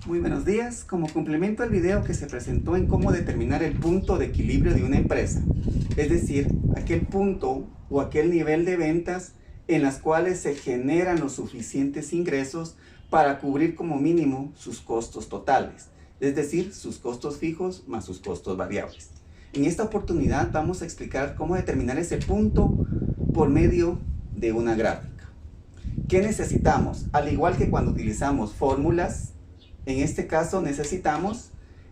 Muy buenos días. Como complemento al video que se presentó en cómo determinar el punto de equilibrio de una empresa, es decir, aquel punto o aquel nivel de ventas en las cuales se generan los suficientes ingresos para cubrir como mínimo sus costos totales, es decir, sus costos fijos más sus costos variables. En esta oportunidad vamos a explicar cómo determinar ese punto por medio de una gráfica. ¿Qué necesitamos? Al igual que cuando utilizamos fórmulas, en este caso necesitamos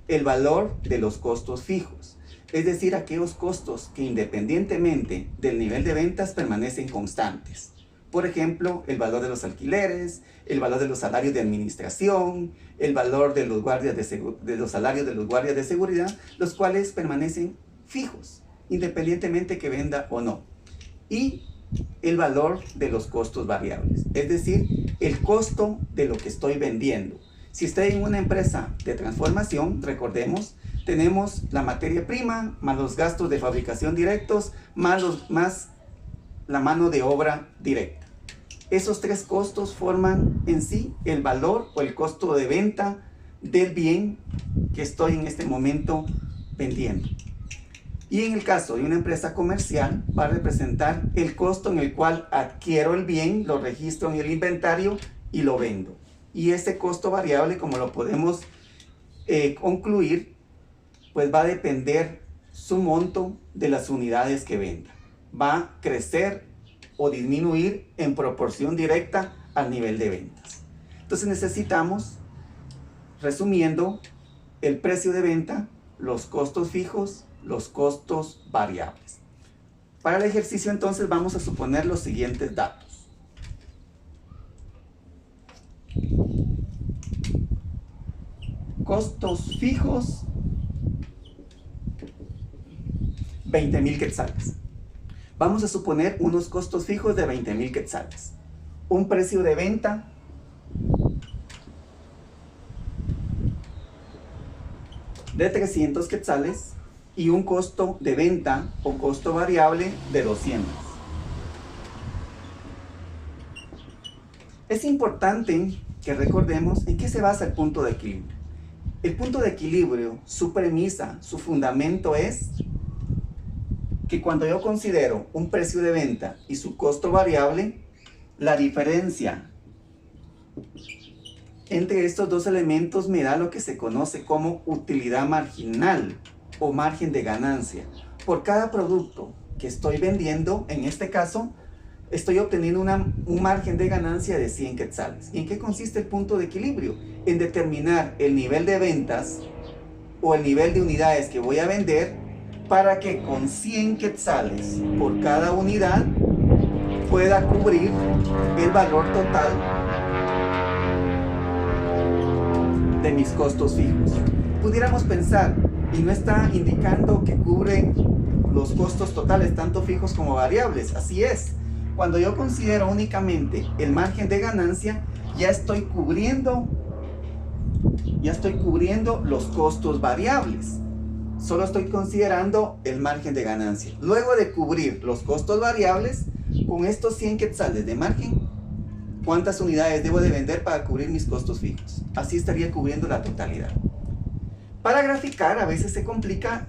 el valor de los costos fijos, es decir, aquellos costos que independientemente del nivel de ventas permanecen constantes. Por ejemplo, el valor de los alquileres, el valor de los salarios de administración, el valor de los salarios de los guardias de seguridad, los cuales permanecen fijos, independientemente que venda o no. Y el valor de los costos variables, es decir, el costo de lo que estoy vendiendo. Si estoy en una empresa de transformación, recordemos, tenemos la materia prima, más los gastos de fabricación directos, más la mano de obra directa. Esos tres costos forman en sí el valor o el costo de venta del bien que estoy en este momento vendiendo. Y en el caso de una empresa comercial, va a representar el costo en el cual adquiero el bien, lo registro en el inventario y lo vendo. Y ese costo variable, como lo podemos concluir, pues va a depender su monto de las unidades que venda. Va a crecer o disminuir en proporción directa al nivel de ventas. Entonces necesitamos, resumiendo, el precio de venta, los costos fijos, los costos variables. Para el ejercicio entonces vamos a suponer los siguientes datos. Costos fijos, 20,000 quetzales. Vamos a suponer unos costos fijos de 20,000 quetzales. Un precio de venta de 300 quetzales y un costo de venta o costo variable de 200. Es importante que recordemos en qué se basa el punto de equilibrio. El punto de equilibrio, su premisa, su fundamento es que cuando yo considero un precio de venta y su costo variable, la diferencia entre estos dos elementos me da lo que se conoce como utilidad marginal o margen de ganancia. Por cada producto que estoy vendiendo, en este caso, estoy obteniendo un margen de ganancia de 100 quetzales. ¿Y en qué consiste el punto de equilibrio? En determinar el nivel de ventas o el nivel de unidades que voy a vender para que con 100 quetzales por cada unidad pueda cubrir el valor total de mis costos fijos. Pudiéramos pensar, y no está indicando que cubre los costos totales, tanto fijos como variables. Así es. Cuando yo considero únicamente el margen de ganancia, ya estoy cubriendo los costos variables. Solo estoy considerando el margen de ganancia. Luego de cubrir los costos variables, con estos 100 quetzales de margen, ¿cuántas unidades debo de vender para cubrir mis costos fijos? Así estaría cubriendo la totalidad. Para graficar a veces se complica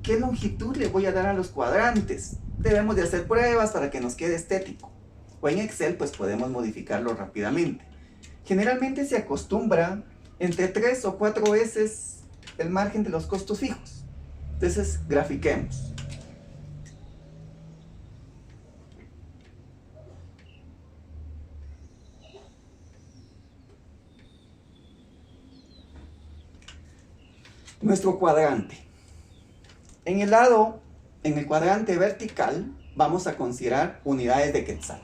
qué longitud le voy a dar a los cuadrantes. Debemos de hacer pruebas para que nos quede estético. O en Excel pues podemos modificarlo rápidamente. Generalmente se acostumbra entre 3 o 4 veces el margen de los costos fijos. Entonces grafiquemos. Nuestro cuadrante. En el cuadrante vertical vamos a considerar unidades de quetzal.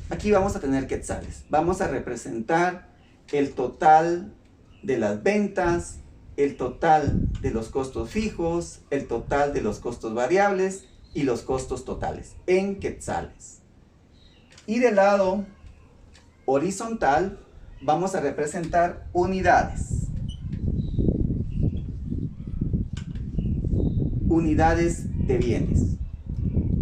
Aquí vamos a tener quetzales. Vamos a representar el total de las ventas, el total de los costos fijos, el total de los costos variables y los costos totales en quetzales. Y del lado horizontal vamos a representar unidades. Unidades de bienes.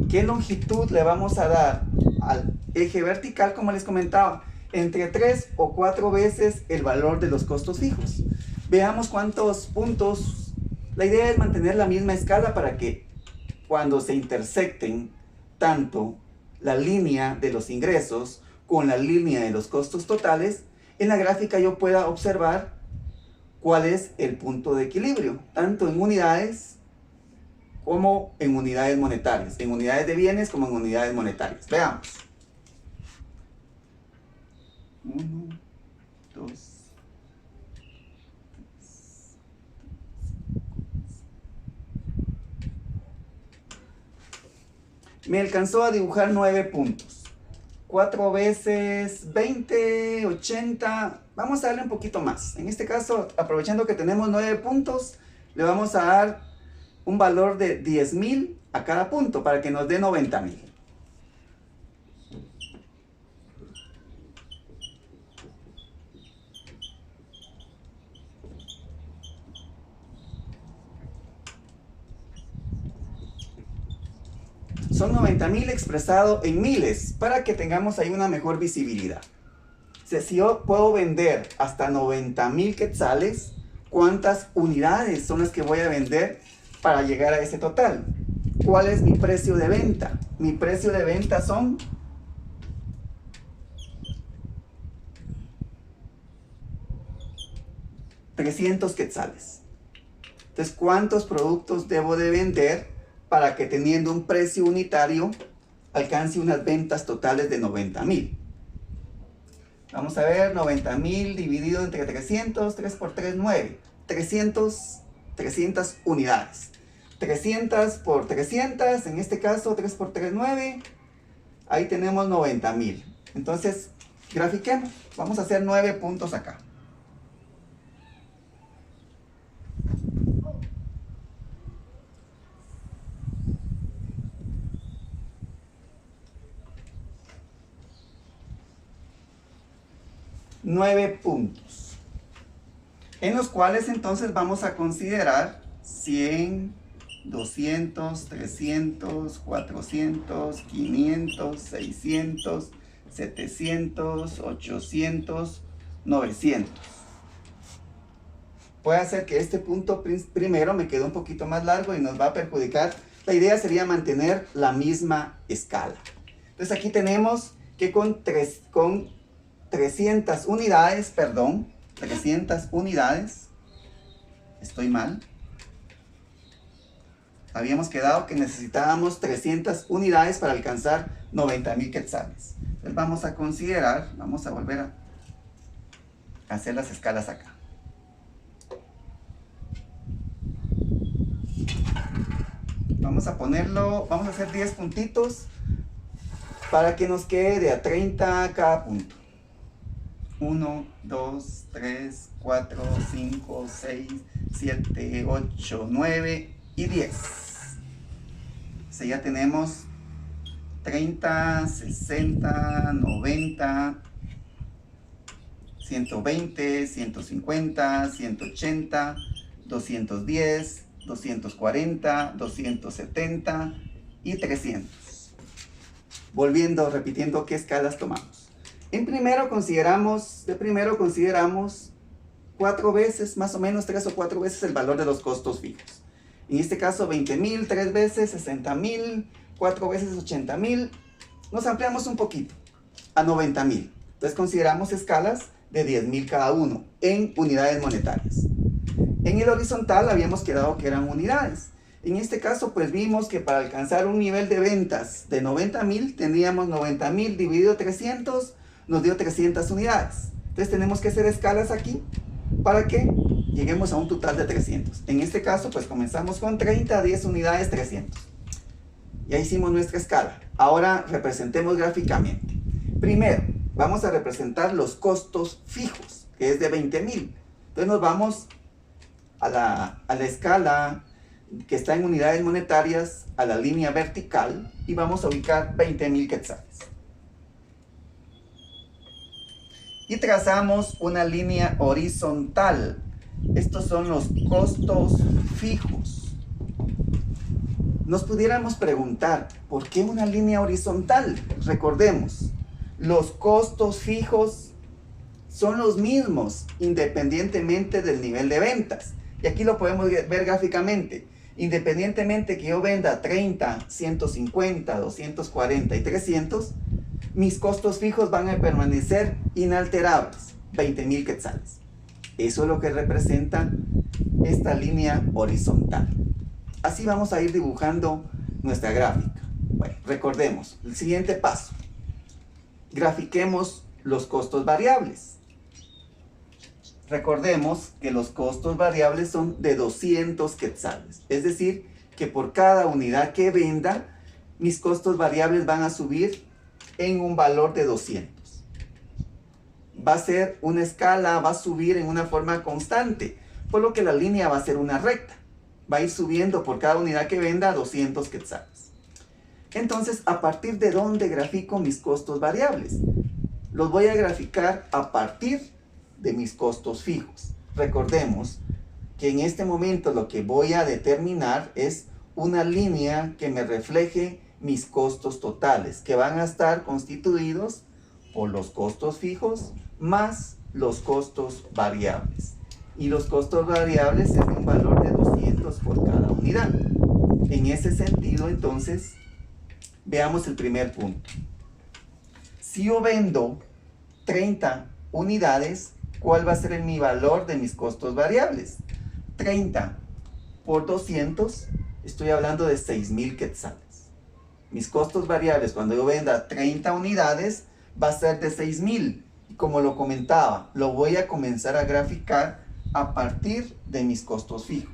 ¿Qué longitud le vamos a dar al eje vertical, como les comentaba, entre 3 o 4 veces el valor de los costos fijos. Veamos cuántos puntos. La idea es mantener la misma escala para que cuando se intersecten tanto la línea de los ingresos con la línea de los costos totales, en la gráfica yo pueda observar cuál es el punto de equilibrio, tanto en unidades como en unidades monetarias, en unidades de bienes como en unidades monetarias. Veamos. 1, 2, 3. Me alcanzó a dibujar 9 puntos. 4 veces 20, 80. Vamos a darle un poquito más. En este caso, aprovechando que tenemos 9 puntos, le vamos a dar un valor de 10,000 a cada punto para que nos dé 90,000. Son 90,000 expresado en miles para que tengamos ahí una mejor visibilidad. O sea, si yo puedo vender hasta 90,000 quetzales, ¿cuántas unidades son las que voy a vender para llegar a ese total? ¿Cuál es mi precio de venta? Mi precio de venta son 300 quetzales. Entonces, ¿cuántos productos debo de vender para que teniendo un precio unitario alcance unas ventas totales de 90,000? Vamos a ver, 90,000 dividido entre 300, 3 por 3, 9. 300 unidades. 300 por 300, en este caso 3 por 3, 9. Ahí tenemos 90,000. Entonces, grafiquemos. Vamos a hacer 9 puntos acá. Nueve puntos, en los cuales entonces vamos a considerar 100, 200, 300, 400, 500, 600, 700, 800, 900. Puede ser que este punto primero me quede un poquito más largo y nos va a perjudicar. La idea sería mantener la misma escala. Entonces aquí tenemos que con 300 unidades, perdón, 300 unidades, estoy mal. Habíamos quedado que necesitábamos 300 unidades para alcanzar 90,000 quetzales. Entonces vamos a considerar, vamos a volver a hacer las escalas acá. Vamos a ponerlo, vamos a hacer 10 puntitos para que nos quede de a 30 cada punto. 1, 2, 3, 4, 5, 6, 7, 8, 9 y 10. O sea, ya tenemos 30, 60, 90, 120, 150, 180, 210, 240, 270 y 300. Volviendo, repitiendo qué escalas tomamos. De primero consideramos 4 veces, más o menos 3 o 4 veces el valor de los costos fijos. En este caso 20,000, 3 veces, 60,000, 4 veces 80,000. Nos ampliamos un poquito a 90,000. Entonces consideramos escalas de 10,000 cada uno en unidades monetarias. En el horizontal habíamos quedado que eran unidades. En este caso pues vimos que para alcanzar un nivel de ventas de 90,000 teníamos 90,000 dividido 300, nos dio 300 unidades. Entonces tenemos que hacer escalas aquí para que lleguemos a un total de 300. En este caso pues comenzamos con 30, 10 unidades, 300. Ya hicimos nuestra escala. Ahora representemos gráficamente. Primero vamos a representar los costos fijos, que es de 20,000. Entonces nos vamos a la escala que está en unidades monetarias, a la línea vertical, y vamos a ubicar 20,000 quetzales. Y trazamos una línea horizontal. Estos son los costos fijos. Nos pudiéramos preguntar, ¿por qué una línea horizontal? Recordemos, los costos fijos son los mismos independientemente del nivel de ventas. Y aquí lo podemos ver gráficamente. Independientemente que yo venda 30, 150, 240 y 300, mis costos fijos van a permanecer inalterables, 20,000 quetzales. Eso es lo que representa esta línea horizontal. Así vamos a ir dibujando nuestra gráfica. Bueno, recordemos, el siguiente paso. Grafiquemos los costos variables. Recordemos que los costos variables son de 200 quetzales. Es decir, que por cada unidad que venda, mis costos variables van a subir en un valor de 200. Va a ser una escala, va a subir en una forma constante, por lo que la línea va a ser una recta. Va a ir subiendo por cada unidad que venda 200 quetzales. Entonces, ¿a partir de dónde grafico mis costos variables? Los voy a graficar a partir de mis costos fijos. Recordemos que en este momento lo que voy a determinar es una línea que me refleje mis costos totales, que van a estar constituidos por los costos fijos más los costos variables. Y los costos variables es un valor de 200 por cada unidad. En ese sentido, entonces, veamos el primer punto. Si yo vendo 30 unidades, ¿cuál va a ser mi valor de mis costos variables? 30 por 200, estoy hablando de 6,000 quetzales. Mis costos variables cuando yo venda 30 unidades va a ser de 6,000. Y como lo comentaba, lo voy a comenzar a graficar a partir de mis costos fijos.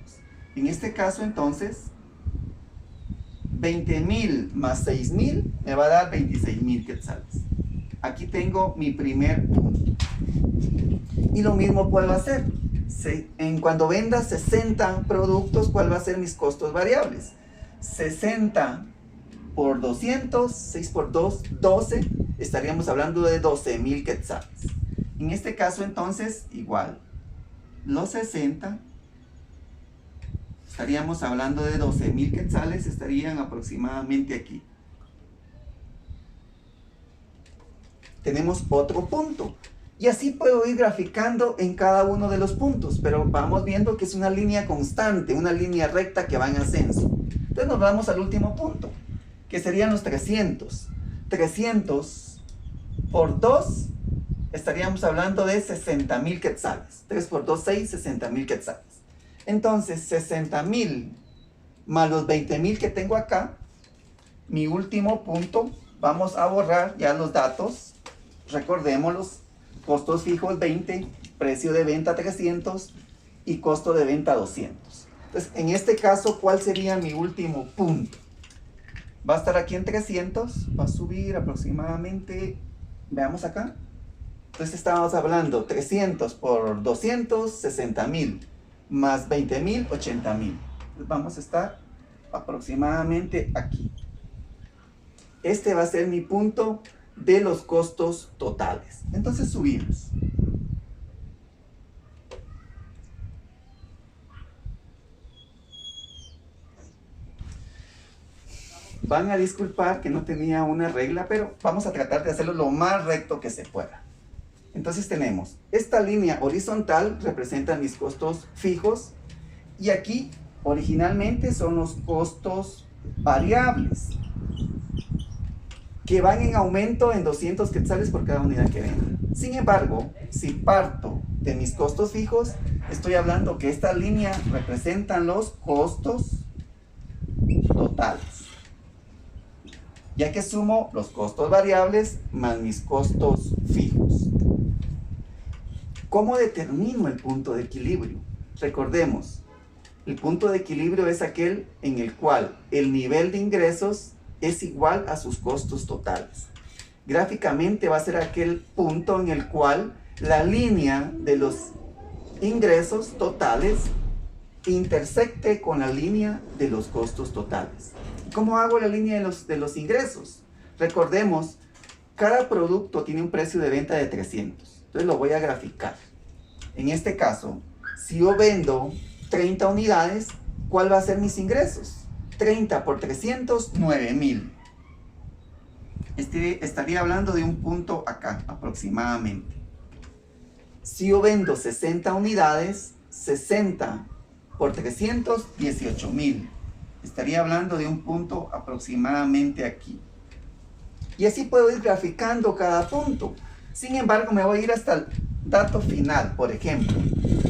En este caso, entonces, 20,000 más 6,000 me va a dar 26,000 quetzales. Aquí tengo mi primer punto. Y lo mismo puedo hacer. Cuando venda 60 productos, ¿cuál va a ser mis costos variables? 60 por 200, 6 por 2, 12. Estaríamos hablando de 12,000 quetzales. En este caso, entonces, igual. Los 60, estaríamos hablando de 12,000 quetzales, estarían aproximadamente aquí. Tenemos otro punto. Y así puedo ir graficando en cada uno de los puntos, pero vamos viendo que es una línea constante, una línea recta que va en ascenso. Entonces nos vamos al último punto, que serían los 300. 300 por 2, estaríamos hablando de 60,000 quetzales. 3 por 2, 6, 60,000 quetzales. Entonces, 60,000 más los 20,000 que tengo acá, mi último punto, vamos a borrar ya los datos. Recordémoslos. Costos fijos 20, precio de venta 300 y costo de venta 200. Entonces, en este caso, ¿cuál sería mi último punto? Va a estar aquí en 300, va a subir aproximadamente, veamos acá. Entonces estábamos hablando 300 por 200, 60,000, más 20,000, 80,000. Entonces vamos a estar aproximadamente aquí. Este va a ser mi punto de los costos totales. Entonces subimos. Van a disculpar que no tenía una regla, pero vamos a tratar de hacerlo lo más recto que se pueda. Entonces tenemos esta línea horizontal, representa mis costos fijos, y aquí originalmente son los costos variables, que van en aumento en 200 quetzales por cada unidad que venda. Sin embargo, si parto de mis costos fijos, estoy hablando que esta línea representa los costos totales, ya que sumo los costos variables más mis costos fijos. ¿Cómo determino el punto de equilibrio? Recordemos, el punto de equilibrio es aquel en el cual el nivel de ingresos es igual a sus costos totales. Gráficamente va a ser aquel punto en el cual la línea de los ingresos totales intersecte con la línea de los costos totales. ¿Cómo hago la línea de los ingresos? Recordemos, cada producto tiene un precio de venta de 300. Entonces lo voy a graficar. En este caso, si yo vendo 30 unidades, ¿cuál va a ser mis ingresos? 30 por 300, 9000. Estaría hablando de un punto acá, aproximadamente. Si yo vendo 60 unidades, 60 por 300, 18,000. Estaría hablando de un punto aproximadamente aquí. Y así puedo ir graficando cada punto. Sin embargo, me voy a ir hasta el dato final. Por ejemplo,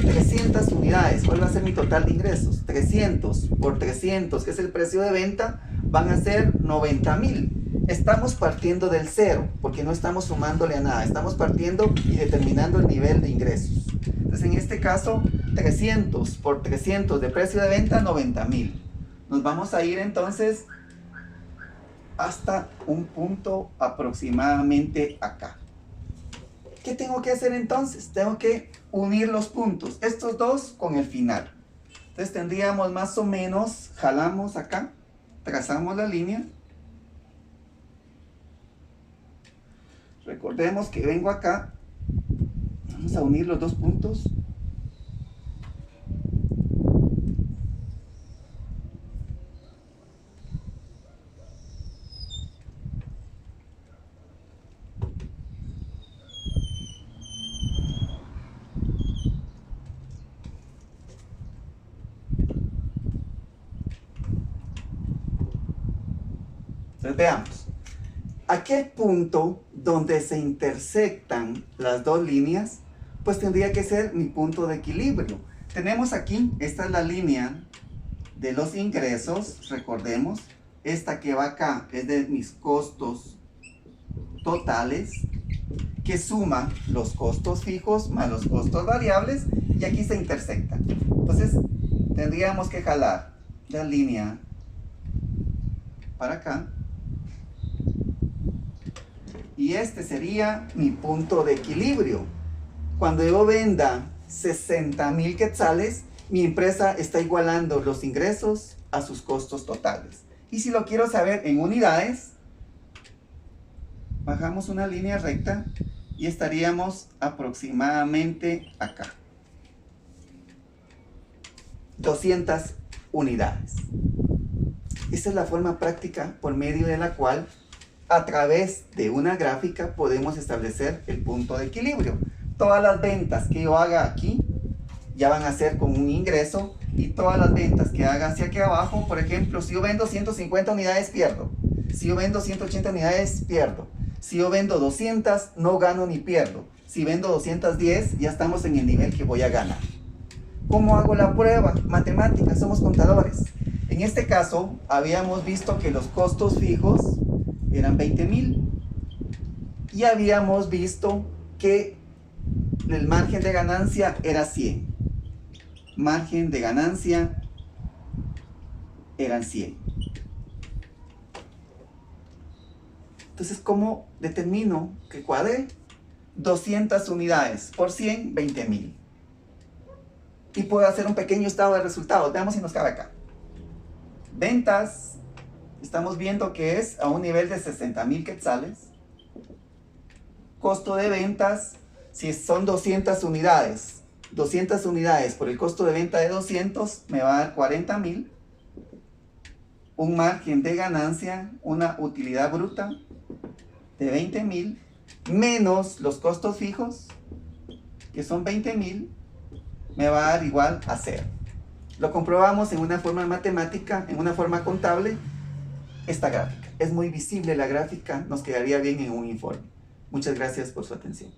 300 unidades. ¿Cuál va a ser mi total de ingresos? 300 por 300, que es el precio de venta, van a ser 90,000. Estamos partiendo del cero, porque no estamos sumándole a nada. Estamos partiendo y determinando el nivel de ingresos. Entonces, en este caso, 300 por 300 de precio de venta, 90,000. Nos vamos a ir entonces hasta un punto aproximadamente acá. ¿Qué tengo que hacer entonces? Tengo que unir los puntos, estos dos con el final. Entonces tendríamos más o menos, jalamos acá, trazamos la línea. Recordemos que vengo acá, vamos a unir los dos puntos. Entonces veamos, aquel punto donde se intersectan las dos líneas, pues tendría que ser mi punto de equilibrio. Tenemos aquí, esta es la línea de los ingresos, recordemos, esta que va acá es de mis costos totales, que suma los costos fijos más los costos variables, y aquí se intersectan. Entonces tendríamos que jalar la línea para acá, y este sería mi punto de equilibrio. Cuando yo venda 60,000 quetzales, mi empresa está igualando los ingresos a sus costos totales. Y si lo quiero saber en unidades, bajamos una línea recta y estaríamos aproximadamente acá. 200 unidades. Esa es la forma práctica por medio de la cual, a través de una gráfica, podemos establecer el punto de equilibrio. Todas las ventas que yo haga aquí ya van a ser con un ingreso, y todas las ventas que haga hacia aquí abajo, por ejemplo, si yo vendo 150 unidades, pierdo. Si yo vendo 180 unidades, pierdo. Si yo vendo 200, no gano ni pierdo. Si vendo 210, ya estamos en el nivel que voy a ganar. ¿Cómo hago la prueba? Matemáticas, somos contadores. En este caso, habíamos visto que los costos fijos eran 20,000. Y habíamos visto que el margen de ganancia era 100. Margen de ganancia eran 100. Entonces, ¿cómo determino que cuadre? 200 unidades por 100, 20,000. Y puedo hacer un pequeño estado de resultados. Veamos si nos cabe acá. Ventas, estamos viendo que es a un nivel de 60,000 quetzales. Costo de ventas, si son 200 unidades, 200 unidades por el costo de venta de 200, me va a dar 40,000. Un margen de ganancia, una utilidad bruta de 20,000, menos los costos fijos, que son 20,000, me va a dar igual a 0. Lo comprobamos en una forma matemática, en una forma contable, esta gráfica. Es muy visible la gráfica, nos quedaría bien en un informe. Muchas gracias por su atención.